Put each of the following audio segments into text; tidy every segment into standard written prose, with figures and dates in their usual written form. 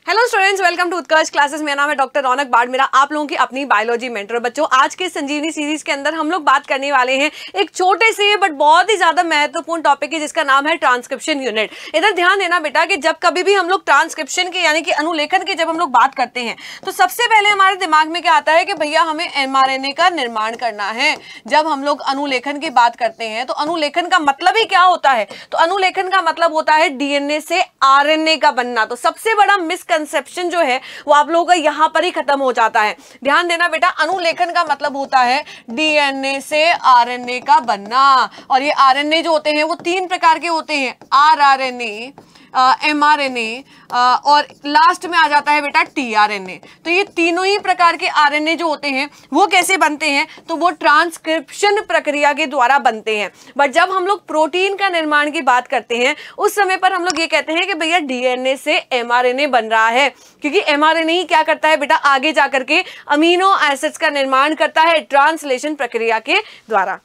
Hello students, welcome to Utkarsh classes. मेरा नाम है डॉक्टर रौनक बाड़, मेरा आप लोगों की अपनी बायोलॉजी मेंटर। बच्चों, आज के संजीवनी सीरीज के अंदर हम लोग बात करने वाले हैं एक छोटे से बट बहुत ही ज्यादा महत्वपूर्ण टॉपिक है जिसका नाम है ट्रांसक्रिप्शन यूनिट। इधर ध्यान देना बेटा कि जब कभी भी हम लोग ट्रांसक्रिप्शन की यानी कि अनुलेखन की जब हम लोग बात करते हैं तो सबसे पहले हमारे दिमाग में क्या आता है कि भैया हमें mRNA का निर्माण करना है। जब हम लोग अनुलेखन की बात करते हैं तो अनुलेखन का मतलब ही क्या होता है? तो अनुलेखन का मतलब होता है डीएनए से आरएनए का बनना। तो सबसे बड़ा मिसकंसेप्शन जो है वो आप लोगों का यहां पर ही खत्म हो जाता है। ध्यान देना बेटा, अनुलेखन का मतलब होता है डीएनए से आरएनए का बनना। और ये आरएनए जो होते हैं वो 3 प्रकार के होते हैं, आरआरएनए, mRNA और लास्ट में आ जाता है बेटा tRNA। तो ये तीनों ही प्रकार के आरएनए जो होते हैं वो कैसे बनते हैं? तो वो ट्रांसक्रिप्शन प्रक्रिया के द्वारा बनते हैं। बट जब हम लोग प्रोटीन का निर्माण की बात करते हैं उस समय पर हम लोग ये कहते हैं कि भैया डीएनए से mRNA बन रहा है, क्योंकि mRNA ही क्या करता है बेटा, आगे जाकर के अमीनो एसिड्स का निर्माण करता है ट्रांसलेशन प्रक्रिया के द्वारा।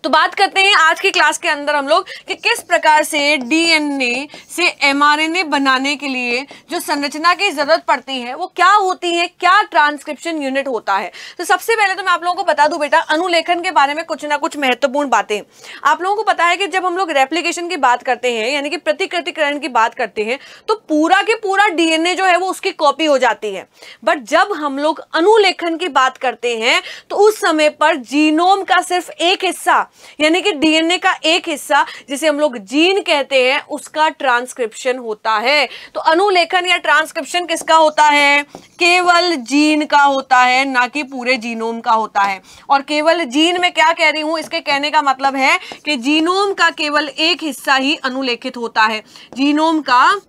तो बात करते हैं आज की क्लास के अंदर हम लोग कि किस प्रकार से डीएनए से एमआरएनए बनाने के लिए जो संरचना की जरूरत पड़ती है वो क्या होती है, क्या ट्रांसक्रिप्शन यूनिट होता है। तो सबसे पहले तो मैं आप लोगों को बता दूं बेटा, अनुलेखन के बारे में कुछ ना कुछ महत्वपूर्ण बातें। आप लोगों को पता है कि जब हम लोग रेप्लिकेशन की बात करते हैं यानी कि प्रतिकृतिकरण की बात करते हैं तो पूरा के पूरा डीएनए जो है वो उसकी कॉपी हो जाती है। बट जब हम लोग अनुलेखन की बात करते हैं तो उस समय पर जीनोम का सिर्फ एक हिस्सा यानी कि डीएनए का एक हिस्सा जिसे हम लोग जीन कहते हैं उसका ट्रांसक्रिप्शन होता है। तो अनुलेखन या ट्रांसक्रिप्शन किसका होता है? केवल जीन का होता है, ना कि पूरे जीनोम का होता है। और केवल जीन में क्या कह रही हूं, इसके कहने का मतलब है कि जीनोम का केवल एक हिस्सा ही अनुलेखित होता है। जीनोम का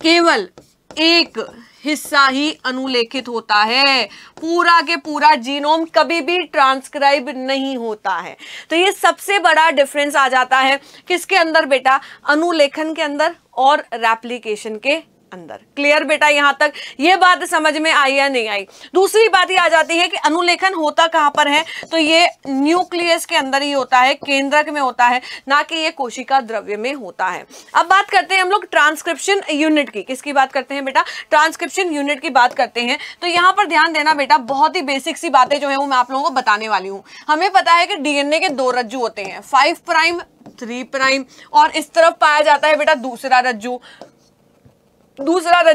केवल एक हिस्सा ही अनुलेखित होता है, पूरा के पूरा जीनोम कभी भी ट्रांसक्राइब नहीं होता है। तो ये सबसे बड़ा डिफरेंस आ जाता है किसके अंदर बेटा? अनुलेखन के अंदर और रेप्लिकेशन के अंदर। क्लियर बेटा, यहां तक ये बात समझ में आई या नहीं आई? दूसरी बात ये आ जाती है कि अनुलेखन होता कहां पर है? तो ये न्यूक्लियस के अंदर ही होता है, केंद्रक में होता है, ना कि ये कोशिका द्रव्य में होता है। अब बात करते हैं हम लोग ट्रांसक्रिप्शन यूनिट की। किसकी बात करते हैं बेटा? ट्रांसक्रिप्शन यूनिट की बात करते हैं। तो यहां पर ध्यान देना बेटा, बहुत ही बेसिक सी बातें जो है वो मैं आप लोगों को बताने वाली हूं। हमें पता है कि डीएनए के 2 रज्जू होते हैं, 5 प्राइम 3 प्राइम, और इस तरफ पाया जाता है बेटा दूसरा रज्जू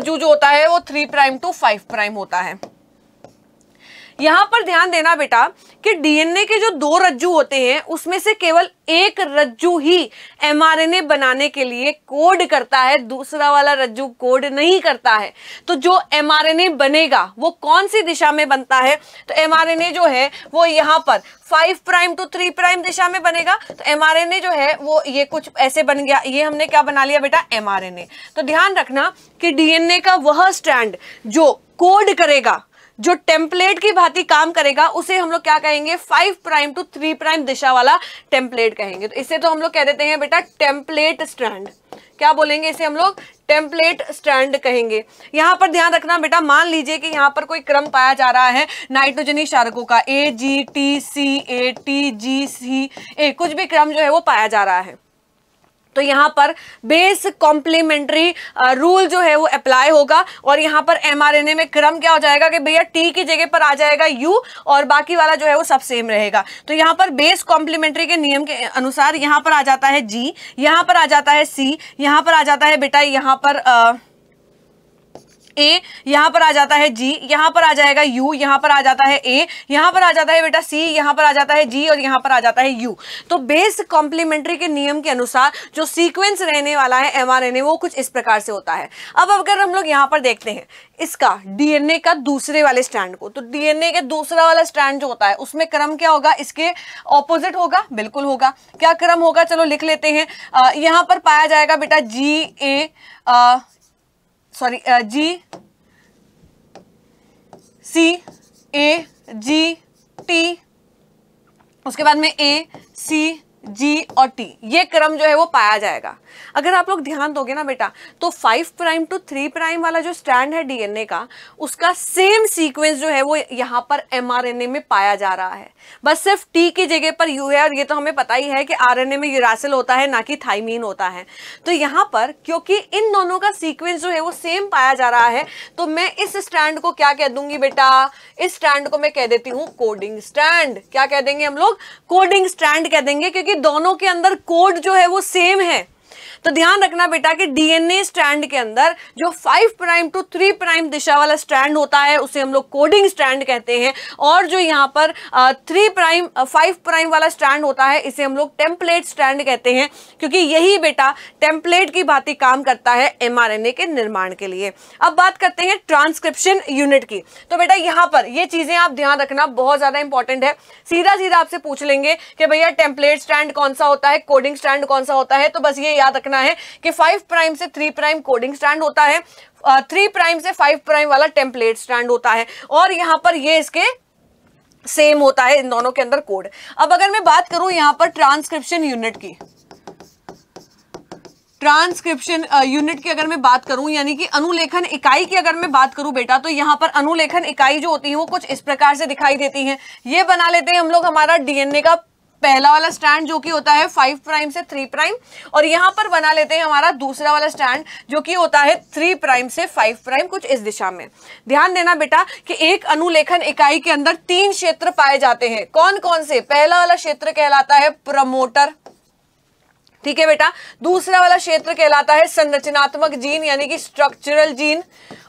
जो होता है वो 3 प्राइम टू 5 प्राइम होता है। यहां पर ध्यान देना बेटा कि डीएनए के जो 2 रज्जू होते हैं उसमें से केवल एक रज्जू ही एमआरएनए बनाने के लिए कोड करता है, दूसरा वाला रज्जू कोड नहीं करता है। तो जो एमआरएनए बनेगा वो कौन सी दिशा में बनता है? तो एमआरएनए जो है वो यहां पर 5 प्राइम टू 3 प्राइम दिशा में बनेगा। तो एमआरएनए जो है वो ये कुछ ऐसे बन गया, ये हमने क्या बना लिया बेटा? एमआरएनए। तो ध्यान रखना कि डीएनए का वह स्ट्रैंड जो कोड करेगा, जो टेम्पलेट की भांति काम करेगा, उसे हम लोग क्या कहेंगे? 5 प्राइम टू 3 प्राइम दिशा वाला टेम्पलेट कहेंगे। तो इसे तो हम लोग कह देते हैं बेटा टेम्पलेट स्ट्रैंड। क्या बोलेंगे इसे हम लोग? टेम्पलेट स्ट्रैंड कहेंगे। यहां पर ध्यान रखना बेटा, मान लीजिए कि यहां पर कोई क्रम पाया जा रहा है नाइट्रोजनी क्षारकों का, AGTCATGCA, कुछ भी क्रम जो है वो पाया जा रहा है। तो यहां पर बेस कॉम्प्लीमेंट्री रूल जो है वो अप्लाई होगा और यहां पर एमआरएनए में क्रम क्या हो जाएगा कि भैया टी की जगह पर आ जाएगा यू और बाकी वाला जो है वो सब सेम रहेगा। तो यहां पर बेस कॉम्प्लीमेंट्री के नियम के अनुसार यहां पर आ जाता है जी, यहां पर आ जाता है सी, यहां पर आ जाता है बेटा यहां पर ए, यहां पर आ जाता है जी, यहां पर आ जाएगा यू, यहां पर आ जाता है ए, यहां पर आ जाता है बेटा सी, यहां पर आ जाता है जी और यहां पर आ जाता है यू। तो बेस कॉम्प्लीमेंट्री के नियम के अनुसार जो सीक्वेंस रहने वाला है एमआरएनए वो कुछ इस प्रकार से होता है। अब अगर हम लोग यहां पर देखते हैं इसका डीएनए का दूसरे वाले स्ट्रैंड को, तो डीएनए के दूसरा वाला स्ट्रैंड जो होता है उसमें क्रम क्या होगा? इसके ऑपोजिट होगा, बिल्कुल होगा। क्या क्रम होगा? चलो लिख लेते हैं। यहां पर पाया जाएगा बेटा GCAGT, उसके बाद में ACG, G और T, ये क्रम जो है वो पाया जाएगा। अगर आप लोग ध्यान दोगे ना बेटा, तो 5 प्राइम टू 3 प्राइम वाला जो स्ट्रैंड है डीएनए का, उसका सेम सीक्वेंस जो है वो यहाँ पर एमआरएनए में पाया जा रहा है, बस सिर्फ T की जगह पर U है। और ये तो हमें पता ही है कि आरएनए में यूरासिल होता है, ना कि थाइमीन होता है। तो यहाँ पर क्योंकि इन दोनों का सीक्वेंस जो है वो सेम पाया जा रहा है, तो मैं इस स्ट्रैंड को क्या कह दूंगी बेटा, इस स्ट्रैंड को मैं कह देती हूँ कोडिंग स्ट्रैंड। क्या कह देंगे हम लोग, कोडिंग स्ट्रैंड कह देंगे, क्योंकि दोनों के अंदर कोड जो है वो सेम है। तो ध्यान रखना बेटा कि डीएनए स्ट्रैंड के अंदर जो 5 प्राइम टू 3 प्राइम दिशा वाला स्ट्रैंड होता है उसे हम लोग कोडिंग स्ट्रैंड कहते हैं, और जो यहाँ पर 5 प्राइम वाला स्ट्रैंड होता है इसे हम लोग टेम्पलेट स्ट्रैंड कहते हैं, क्योंकि यही बेटा टेम्पलेट की भांति काम करता है एमआरएनए के निर्माण के लिए। अब बात करते हैं ट्रांसक्रिप्शन यूनिट की। तो बेटा यहाँ पर ये चीजें आप ध्यान रखना, बहुत ज्यादा इंपॉर्टेंट है। सीधा सीधा आपसे पूछ लेंगे कि भैया टेम्पलेट स्ट्रैंड कौन सा होता है, कोडिंग स्ट्रैंड कौन सा होता है, तो बस ये याद रखना है कि 5 प्राइम से 3 प्राइम कोडिंग स्ट्रैंड होता है, 3 प्राइम से 5 प्राइम वाला टेम्पलेट स्ट्रैंड होता है, और यहां पर ये इसके सेम होता है, इन दोनों के अंदर कोड। अब अगर मैं बात करूं यहां पर ट्रांसक्रिप्शन यूनिट की, ट्रांसक्रिप्शन यूनिट की अगर मैं बात करूं, यानी कि अनुलेखन इकाई की अगर मैं बात करूं बेटा, तो यहां पर अनुलेखन इकाई जो होती है वो कुछ इस प्रकार से दिखाई देती हैं। ये बना लेते हैं हम लोग हमारा डीएनए का पहला वाला स्ट्रैंड जो कि होता है 5 प्राइम से 3 प्राइम, और यहां पर बना लेते हैं हमारा दूसरा वाला स्ट्रैंड जो कि होता है 3 प्राइम से 5 प्राइम, कुछ इस दिशा में। ध्यान देना बेटा कि एक अनुलेखन इकाई के अंदर 3 क्षेत्र पाए जाते हैं। कौन कौन से? पहला वाला क्षेत्र कहलाता है प्रमोटर, ठीक है बेटा। दूसरा वाला क्षेत्र कहलाता है संरचनात्मक जीन यानी कि स्ट्रक्चरल जीन,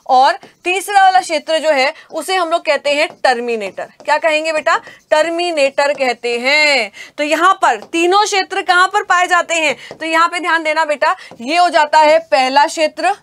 और तीसरा वाला क्षेत्र जो है उसे हम लोग कहते हैं टर्मिनेटर। क्या कहेंगे बेटा? टर्मिनेटर कहते हैं। तो यहां पर तीनों क्षेत्र कहां पर पाए जाते हैं? तो यहां पे ध्यान देना बेटा, ये हो जाता है पहला क्षेत्र,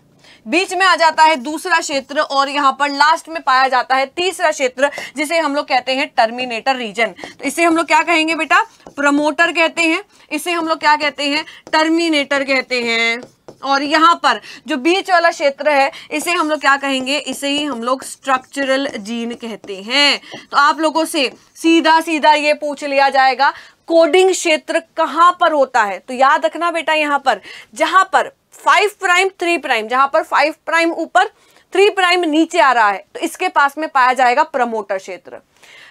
बीच में आ जाता है दूसरा क्षेत्र, और यहां पर लास्ट में पाया जाता है तीसरा क्षेत्र जिसे हम लोग कहते हैं टर्मिनेटर रीजन। तो इसे हम लोग क्या कहेंगे बेटा? प्रमोटर कहते हैं। इसे हम लोग क्या कहते हैं? टर्मिनेटर कहते हैं। और यहां पर जो बीच वाला क्षेत्र है इसे हम लोग क्या कहेंगे? इसे ही हम लोग स्ट्रक्चरल जीन कहते हैं। तो आप लोगों से सीधा सीधा ये पूछ लिया जाएगा कोडिंग क्षेत्र कहां पर होता है। तो याद रखना बेटा, यहां पर जहां पर 5 प्राइम 3 प्राइम, जहां पर 5 प्राइम ऊपर 3 प्राइम नीचे आ रहा है, तो इसके पास में पाया जाएगा प्रमोटर क्षेत्र।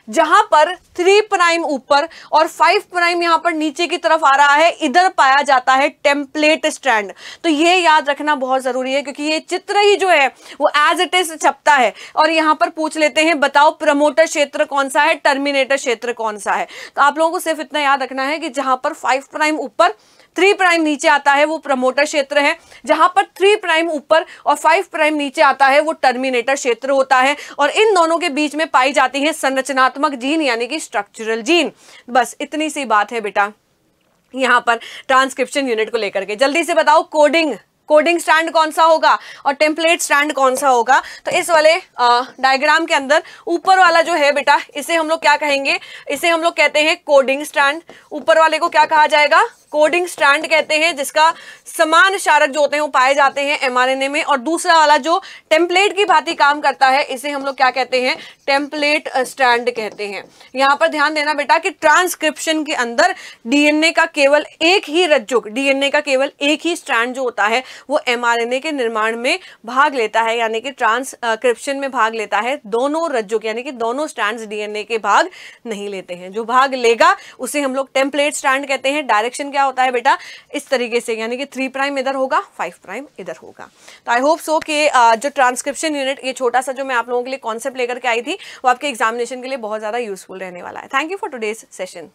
जहां पर 3 प्राइम ऊपर और 5 प्राइम यहां पर नीचे की तरफ आ रहा है, इधर पाया जाता है टेम्पलेट स्ट्रैंड। तो ये याद रखना बहुत जरूरी है, क्योंकि ये चित्र ही जो है वो एज इट इज छपता है। और यहां पर पूछ लेते हैं बताओ प्रमोटर क्षेत्र कौन सा है, टर्मिनेटर क्षेत्र कौन सा है। तो आप लोगों को सिर्फ इतना याद रखना है कि जहां पर 5 प्राइम ऊपर 3 प्राइम नीचे आता है वो प्रमोटर क्षेत्र है, जहां पर 3 प्राइम ऊपर और 5 प्राइम नीचे आता है वो टर्मिनेटर क्षेत्र होता है। और इन दोनों के बीच में पाई जाती है संरचनात्मक जीन यानी कि स्ट्रक्चरल जीन। बस इतनी सी बात है बेटा यहां पर ट्रांसक्रिप्शन यूनिट को लेकर के। जल्दी से बताओ कोडिंग स्ट्रैंड कौन सा होगा और टेम्पलेट स्ट्रैंड कौन सा होगा। तो इस वाले डायग्राम के अंदर ऊपर वाला जो है बेटा, इसे हम लोग क्या कहेंगे? इसे हम लोग कहते हैं कोडिंग स्ट्रैंड। ऊपर वाले को क्या कहा जाएगा? कोडिंग स्ट्रैंड कहते हैं, जिसका समान क्षारक जो होते हैं वो पाए जाते हैं एमआरएनए में। और दूसरा वाला जो टेम्पलेट की भांति काम करता है इसे हम लोग क्या कहते हैं? टेम्पलेट स्ट्रैंड कहते हैं। यहां पर ध्यान देना बेटा कि ट्रांसक्रिप्शन के अंदर डीएनए का केवल एक ही रज्जुक, डीएनए का केवल एक ही स्ट्रैंड जो होता है वो एमआरएनए के निर्माण में भाग लेता है, यानी कि ट्रांसक्रिप्शन में भाग लेता है। दोनों रज्जुक यानी कि दोनों स्ट्रैंड्स डीएनए के भाग नहीं लेते हैं। जो भाग लेगा उसे हम लोग टेम्पलेट स्ट्रैंड कहते हैं। डायरेक्शन क्या होता है बेटा? इस तरीके से, यानी कि 3 प्राइम इधर होगा, 5 प्राइम इधर होगा। तो आई होप सो कि जो ट्रांसक्रिप्शन यूनिट, ये छोटा सा जो मैं आप लोगों के लिए कॉन्सेप्ट लेकर के आई थी, वो आपके एग्जामिनेशन के लिए बहुत ज्यादा यूजफुल रहने वाला है। Thank you for today's session.